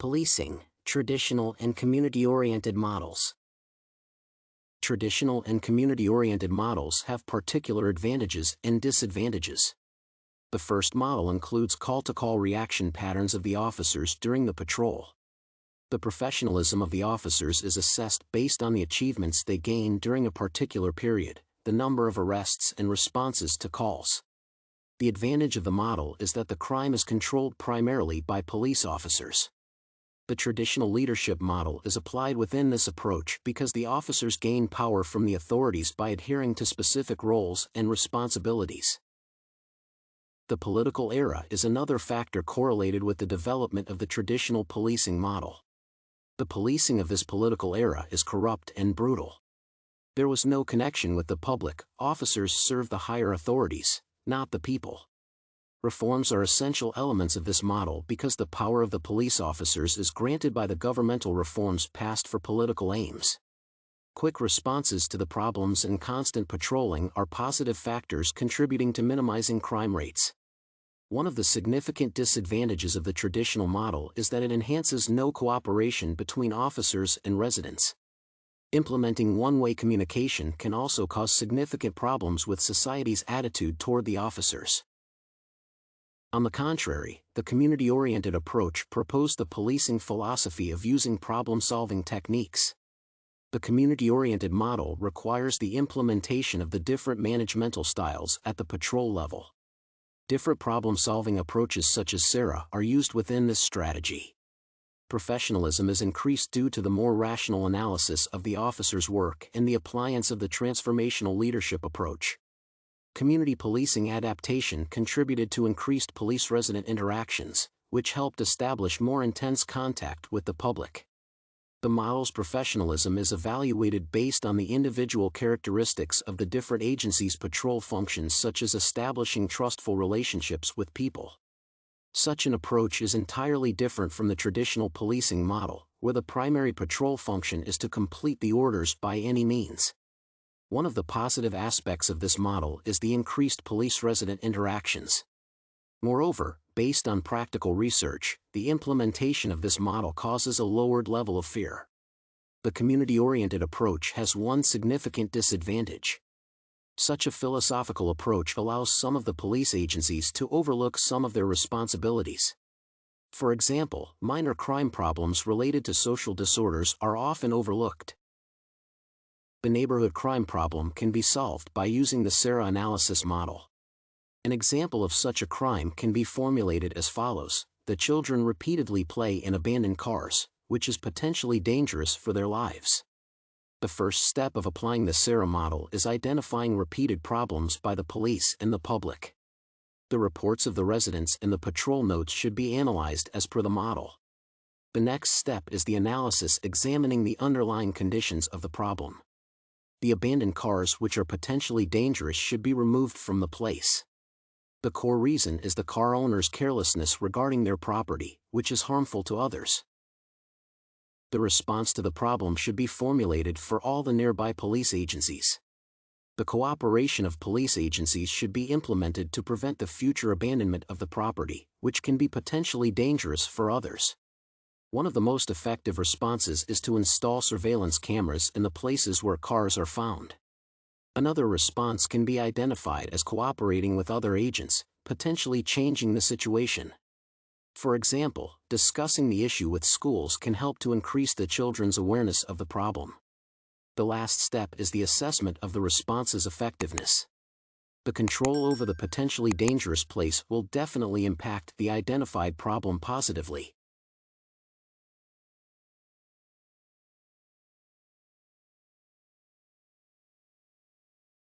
Policing, traditional and community-oriented models. Traditional and community-oriented models have particular advantages and disadvantages. The first model includes call-to-call reaction patterns of the officers during the patrol. The professionalism of the officers is assessed based on the achievements they gain during a particular period, the number of arrests and responses to calls. The advantage of the model is that the crime is controlled primarily by police officers. The traditional leadership model is applied within this approach because the officers gain power from the authorities by adhering to specific roles and responsibilities. The political era is another factor correlated with the development of the traditional policing model. The policing of this political era is corrupt and brutal. There was no connection with the public. Officers serve the higher authorities, not the people. Reforms are essential elements of this model because the power of the police officers is granted by the governmental reforms passed for political aims. Quick responses to the problems and constant patrolling are positive factors contributing to minimizing crime rates. One of the significant disadvantages of the traditional model is that it enhances no cooperation between officers and residents. Implementing one-way communication can also cause significant problems with society's attitude toward the officers. On the contrary, the community-oriented approach proposed the policing philosophy of using problem-solving techniques. The community-oriented model requires the implementation of the different managemental styles at the patrol level. Different problem-solving approaches such as SARA are used within this strategy. Professionalism is increased due to the more rational analysis of the officer's work and the appliance of the transformational leadership approach. Community policing adaptation contributed to increased police-resident interactions, which helped establish more intense contact with the public. The model's professionalism is evaluated based on the individual characteristics of the different agencies' patrol functions, such as establishing trustful relationships with people. Such an approach is entirely different from the traditional policing model, where the primary patrol function is to complete the orders by any means. One of the positive aspects of this model is the increased police-resident interactions. Moreover, based on practical research, the implementation of this model causes a lowered level of fear. The community-oriented approach has one significant disadvantage. Such a philosophical approach allows some of the police agencies to overlook some of their responsibilities. For example, minor crime problems related to social disorders are often overlooked. The neighborhood crime problem can be solved by using the SARA analysis model. An example of such a crime can be formulated as follows: the children repeatedly play in abandoned cars, which is potentially dangerous for their lives. The first step of applying the SARA model is identifying repeated problems by the police and the public. The reports of the residents and the patrol notes should be analyzed as per the model. The next step is the analysis examining the underlying conditions of the problem. The abandoned cars which are potentially dangerous should be removed from the place. The core reason is the car owner's carelessness regarding their property, which is harmful to others. The response to the problem should be formulated for all the nearby police agencies. The cooperation of police agencies should be implemented to prevent the future abandonment of the property, which can be potentially dangerous for others. One of the most effective responses is to install surveillance cameras in the places where cars are found. Another response can be identified as cooperating with other agents, potentially changing the situation. For example, discussing the issue with schools can help to increase the children's awareness of the problem. The last step is the assessment of the response's effectiveness. The control over the potentially dangerous place will definitely impact the identified problem positively.